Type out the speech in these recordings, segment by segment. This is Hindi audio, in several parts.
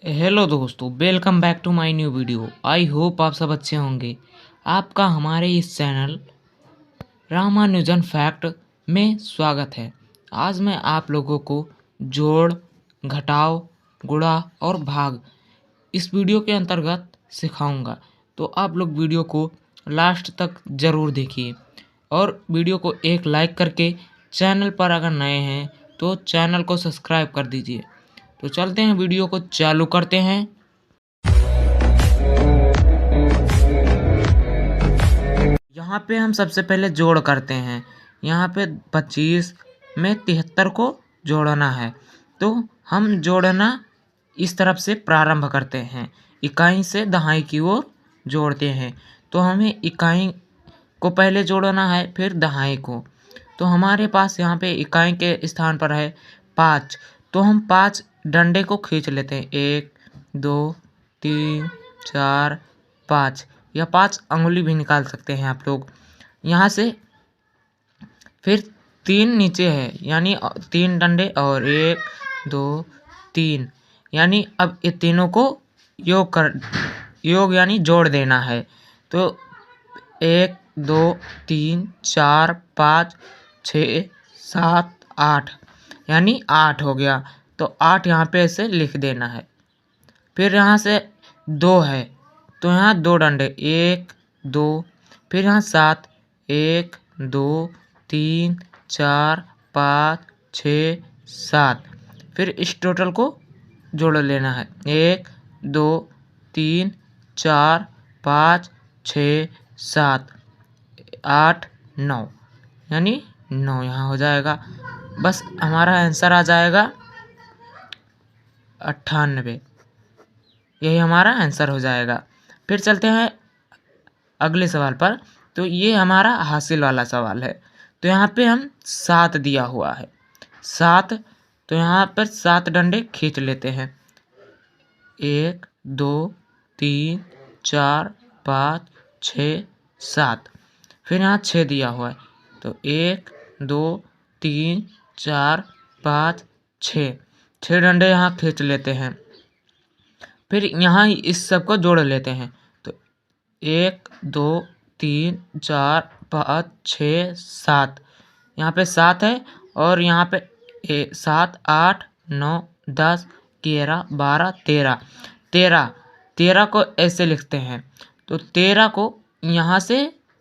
हेलो दोस्तों, welcome back to my new video. I hope आप सब अच्छे होंगे। आपका हमारे इस चैनल रामानुजन फैक्ट में स्वागत है। आज मैं आप लोगों को जोड़, घटाव, गुणा और भाग इस वीडियो के अंतर्गत सिखाऊंगा। तो आप लोग वीडियो को लास्ट तक ज़रूर देखिए और वीडियो को एक लाइक करके चैनल पर अगर नए हैं तो चैनल को सब्सक्राइब कर दीजिए। तो चलते हैं, वीडियो को चालू करते हैं। यहाँ पे हम सबसे पहले जोड़ करते हैं। यहाँ पे 25 में 73 को जोड़ना है, तो हम जोड़ना इस तरफ से प्रारंभ करते हैं। इकाई से दहाई की ओर जोड़ते हैं, तो हमें इकाई को पहले जोड़ना है, फिर दहाई को। तो हमारे पास यहाँ पे इकाई के स्थान पर है 5, तो हम 5 डंडे को खींच लेते हैं। 1 2 3 4 5, या 5 अंगुली भी निकाल सकते हैं आप लोग यहाँ से। फिर 3 नीचे है, यानी 3 डंडे और 1 2 3, यानी अब ये तीनों को योग यानी जोड़ देना है। तो 1 2 3 4 5 6 7 8, यानी 8 हो गया। तो 8 यहाँ पे ऐसे लिख देना है। फिर यहाँ से 2 है, तो यहाँ 2 डंडे 1 2, फिर यहाँ 7 1 2 3 4 5 6 7, फिर इस टोटल को जोड़ लेना है। 1 2 3 4 5 6 7 8 9, यानी 9 यहाँ हो जाएगा। बस हमारा आंसर आ जाएगा 98। यही हमारा आंसर हो जाएगा। फिर चलते हैं अगले सवाल पर। तो ये हमारा हासिल वाला सवाल है। तो यहाँ पे हम 7 दिया हुआ है, 7, तो यहाँ पर 7 डंडे खींच लेते हैं। 1 2 3 4 5 6 7, फिर यहाँ 6 दिया हुआ है, तो 1 2 3 4 5 6 डंडे यहाँ खींच लेते हैं। फिर यहाँ इस सब को जोड़ लेते हैं। तो 1 2 3 4 5 6 7, यहाँ पे 7 है, और यहाँ पे 7 8 9 10 11 12 13 को ऐसे लिखते हैं। तो 13 को यहाँ से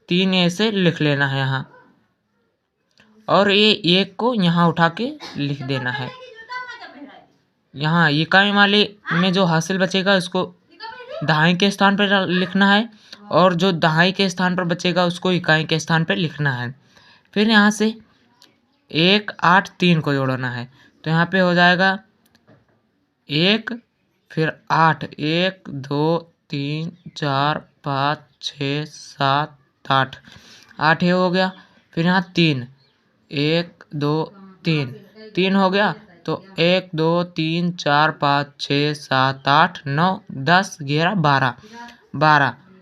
3 ऐसे लिख लेना है यहाँ, और ये 1 को यहाँ उठा के लिख देना है। यहाँ इकाई वाले में जो हासिल बचेगा उसको दहाई के स्थान पर लिखना है, और जो दहाई के स्थान पर बचेगा उसको इकाई के स्थान पर लिखना है। फिर यहाँ से 1 8 3 को जोड़ना है, तो यहाँ पे हो जाएगा 1 फिर 8 1 2 3 4 5 6 7 8 ये हो गया। फिर यहाँ 3 1 2 3 हो गया। तो 1 2 3 4 5 6 7 8 9 10 11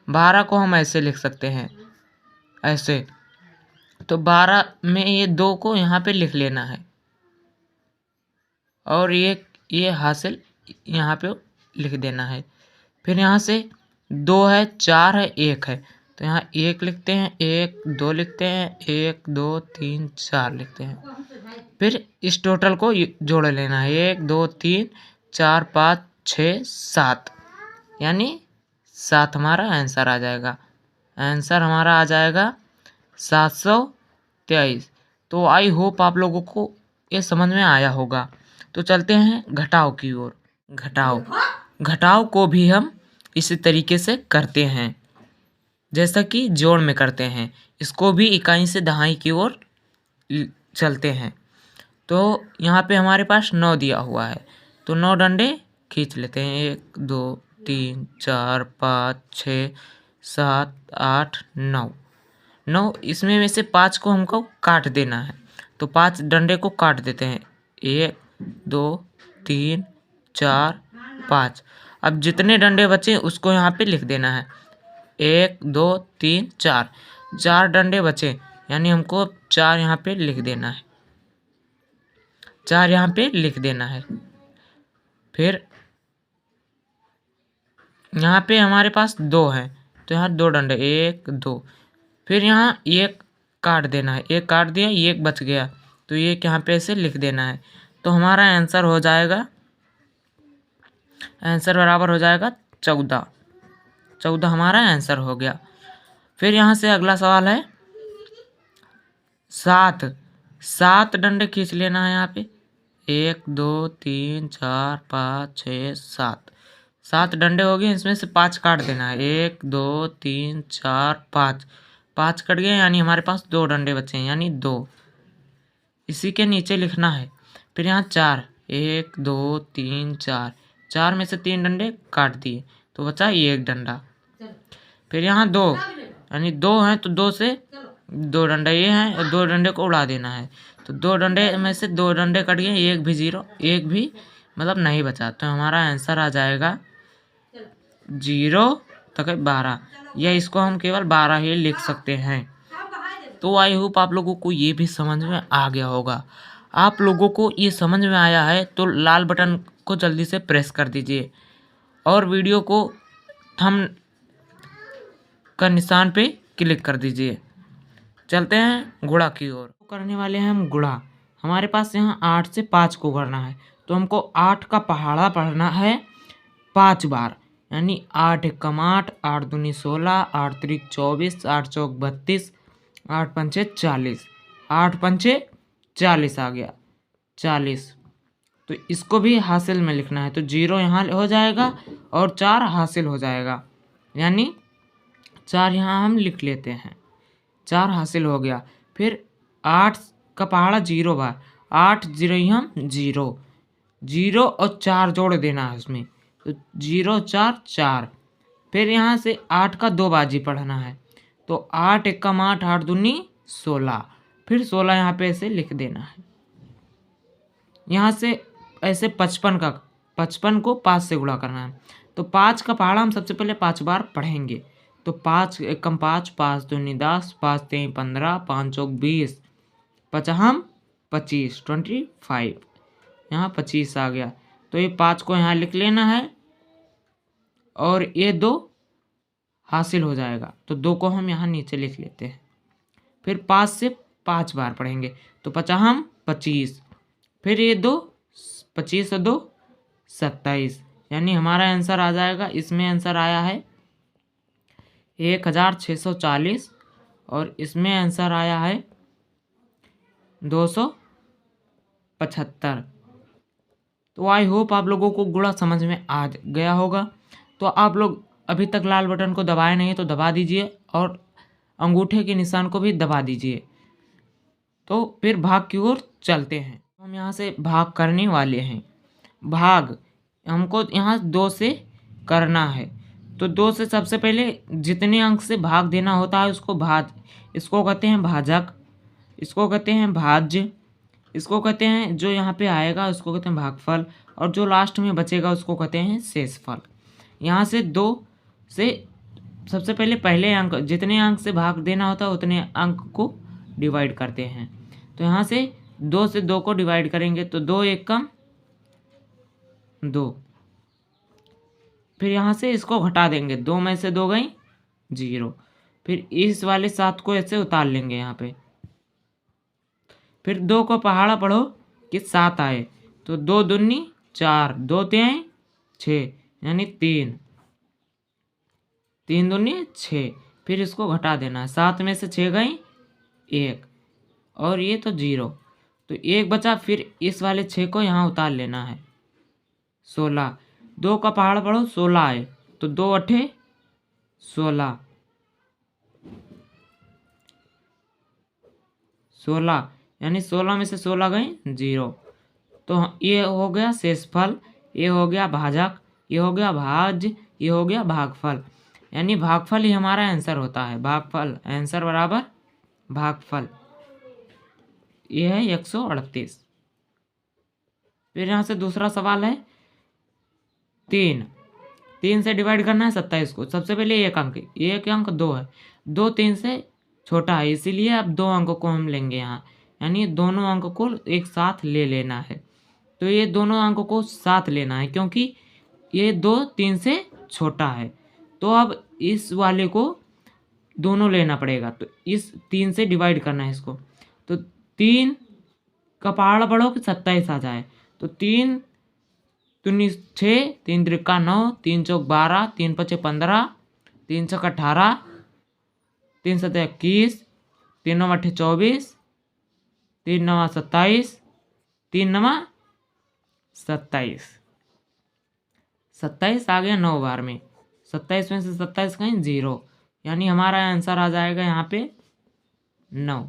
12 को हम ऐसे लिख सकते हैं, ऐसे। तो 12 में ये 2 को यहाँ पे लिख लेना है, और ये हासिल यहाँ पे लिख देना है। फिर यहाँ से 2 है 4 है 1 है, तो यहाँ 1 लिखते हैं, 1 2 लिखते हैं, 1 2 3 4 लिखते हैं। फिर इस टोटल को जोड़ लेना है। 1 2 3 4 5 6 7, यानी 7 हमारा आंसर आ जाएगा। आंसर हमारा आ जाएगा 723। तो आई होप आप लोगों को ये समझ में आया होगा। तो चलते हैं घटाव की ओर। घटाव को भी हम इसी तरीके से करते हैं जैसा कि जोड़ में करते हैं। इसको भी इकाई से दहाई की ओर चलते हैं। तो यहाँ पे हमारे पास 9 दिया हुआ है, तो 9 डंडे खींच लेते हैं। 1 2 3 4 5 6 7 8 9, इसमें में से 5 को हमको काट देना है, तो 5 डंडे को काट देते हैं। 1 2 3 4 5, अब जितने डंडे बचे उसको यहाँ पे लिख देना है। 1 2 3 4 डंडे बचे, यानी हमको 4 यहाँ पे लिख देना है, 4 यहाँ पे लिख देना है। फिर यहाँ पे हमारे पास 2 है, तो यहाँ 2 डंडे 1 2। फिर यहाँ 1 काट देना है, 1 काट दिया, 1 बच गया, तो ये यहाँ पे ऐसे लिख देना है। तो हमारा आंसर हो जाएगा, आंसर बराबर हो जाएगा 14। 14 हमारा आंसर हो गया। फिर यहाँ से अगला सवाल है 7। 7 डंडे खींच लेना है यहाँ पे, 1 2 3 4 5 6 7। 7 डंडे हो गए, इसमें से 5 काट देना है, 1 2 3 4 5। 5 कट गए, यानी हमारे पास 2 डंडे बचे हैं, यानी 2। इसी के नीचे लिखना है। फिर यहाँ 4, 1 2 3 4। 4 में से 3 डंडे काट दिए, तो बचा 1 डंडा। फिर यहाँ 2, यानी 2 हैं, तो 2 से 2 डंडे ये हैं और 2 डंडे को उड़ा देना है। तो 2 डंडे में से 2 डंडे कट गए, 1 भी 0, 1 भी मतलब नहीं बचा। तो हमारा आंसर आ जाएगा 0 तक 12, या इसको हम केवल 12 ही लिख सकते हैं। तो आई होप आप लोगों को ये भी समझ में आ गया होगा। आप लोगों को ये समझ में आया है तो लाल बटन को जल्दी से प्रेस कर दीजिए और वीडियो को थंब का निशान पे क्लिक कर दीजिए। चलते हैं गुणा की ओर। करने वाले हैं हम गुणा। हमारे पास यहाँ 8 से 5 को करना है, तो हमको 8 का पहाड़ा पढ़ना है 5 बार, यानी 8 एकम 8, 8 दूनी 16, 8 त्रिक 24, 8 चौक 32, 8 पंचे 40, 8 पंचे 40 आ गया 40। तो इसको भी हासिल में लिखना है, तो 0 यहाँ हो जाएगा और 4 हासिल हो जाएगा, यानी 4 यहाँ हम लिख लेते हैं, 4 हासिल हो गया। फिर 8 का पहाड़ा 0 बार, 8 0 हम 0, 0 और 4 जोड़ देना है उसमें, तो 0 4 4। फिर यहाँ से 8 का 2 बाजी पढ़ना है, तो 8 एकम 8, 8 दूनी 16। फिर 16 यहाँ पे ऐसे लिख देना है। यहाँ से ऐसे 55 को 5 से गुणा करना है, तो 5 का पहाड़ा हम सबसे पहले 5 बार पढ़ेंगे। तो 5 एकम 5, 5 दूनी 10, 5 तीन 15, 5 चौक 20, 5 25 25, यहाँ 25 आ गया। तो ये 5 को यहाँ लिख लेना है और ये 2 हासिल हो जाएगा, तो 2 को हम यहाँ नीचे लिख लेते हैं। फिर 5 से 5 बार पढ़ेंगे, तो 5 25। फिर ये 2 25 और 2 27, यानी हमारा आंसर आ जाएगा, इसमें आंसर आया है 1640 और इसमें आंसर आया है 275। तो आई होप आप लोगों को गुणा समझ में आ गया होगा। तो आप लोग अभी तक लाल बटन को दबाए नहीं तो दबा दीजिए और अंगूठे के निशान को भी दबा दीजिए। तो फिर भाग की ओर चलते हैं। हम यहाँ से भाग करने वाले हैं। भाग हमको यहाँ 2 से करना है, तो 2 से सबसे पहले जितने अंक से भाग देना होता है उसको इसको कहते हैं भाजक, इसको कहते हैं भाज्य, इसको कहते हैं जो यहाँ पे आएगा उसको कहते हैं भागफल, और जो लास्ट में बचेगा उसको कहते हैं शेषफल। यहाँ से 2 से सबसे पहले अंक, जितने अंक से भाग देना होता है उतने अंक को डिवाइड करते हैं। तो यहाँ से 2 से 2 को डिवाइड करेंगे, तो 2 एकम 2। फिर यहाँ से इसको घटा देंगे, 2 में से 2 गई 0। फिर इस वाले 7 को ऐसे उतार लेंगे यहाँ पे। फिर 2 को पहाड़ा पढ़ो कि 7 आए, तो 2 दूनी 4, 2 तिहाई 6, यानी 3 दूनी 6। फिर इसको घटा देना है, 7 में से 6 गई 1 और ये तो 0, तो 1 बचा। फिर इस वाले 6 को यहाँ उतार लेना है, 16। 2 का पहाड़ पढ़ो 16 आए, तो 2 अठे 16, 16 यानी 16 में से 16 गए 0। तो ये हो गया शेषफल, ये हो गया भाजक, ये हो गया भाज्य, ये हो गया भागफल, यानी भागफल ही हमारा आंसर होता है। भागफल आंसर बराबर भागफल, ये है 138। फिर यहाँ से दूसरा सवाल है 3 से डिवाइड करना है 27 को। सबसे पहले एक अंक 2 है, 2 3 से छोटा है, इसीलिए अब 2 अंकों को हम लेंगे यहाँ, यानी दोनों अंक को एक साथ ले लेना है। तो ये दोनों अंकों को साथ लेना है क्योंकि ये 2 3 से छोटा है, तो अब इस वाले को दोनों लेना पड़ेगा। तो इस 3 से डिवाइड करना है इसको। तो 3 का पहाड़ा बढ़ो कि 27 आ जाए। तो 3 दूनी 6, 3 त्रिका 9, 3 चौक 12, 3 पचे 15, 3 छक्का 18, 3 सत्ते 21, 3 नौ 24, 3 नवा 27, 3 नवा 27। 27 आ गया 9 बार में। 27 में से 27 कहीं 0, यानी हमारा आंसर आ जाएगा यहाँ पे 9।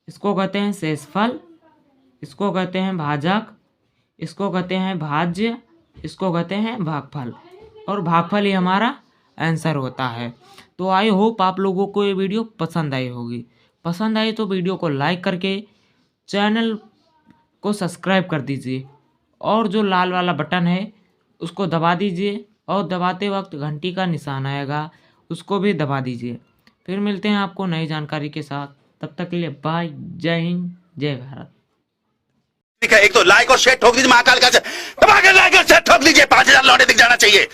इसको कहते हैं शेषफल, इसको कहते हैं भाजक, इसको कहते हैं भाज्य, इसको कहते हैं भागफल, और भागफल ही हमारा आंसर होता है। तो आई होप आप लोगों को ये वीडियो पसंद आई होगी। पसंद आई तो वीडियो को लाइक करके चैनल को सब्सक्राइब कर दीजिए, और जो लाल वाला बटन है उसको दबा दीजिए, और दबाते वक्त घंटी का निशान आएगा, उसको भी दबा दीजिए। फिर मिलते हैं आपको नई जानकारी के साथ, तब तक के लिए बाय, जय हिंद, जय भारत। एक तो लाइक और शेयर ठोक दीजिए, महाकाल का दबा के लाइक और शेयर ठोक दीजिए, 5000 लौटे दिख जाना चाहिए।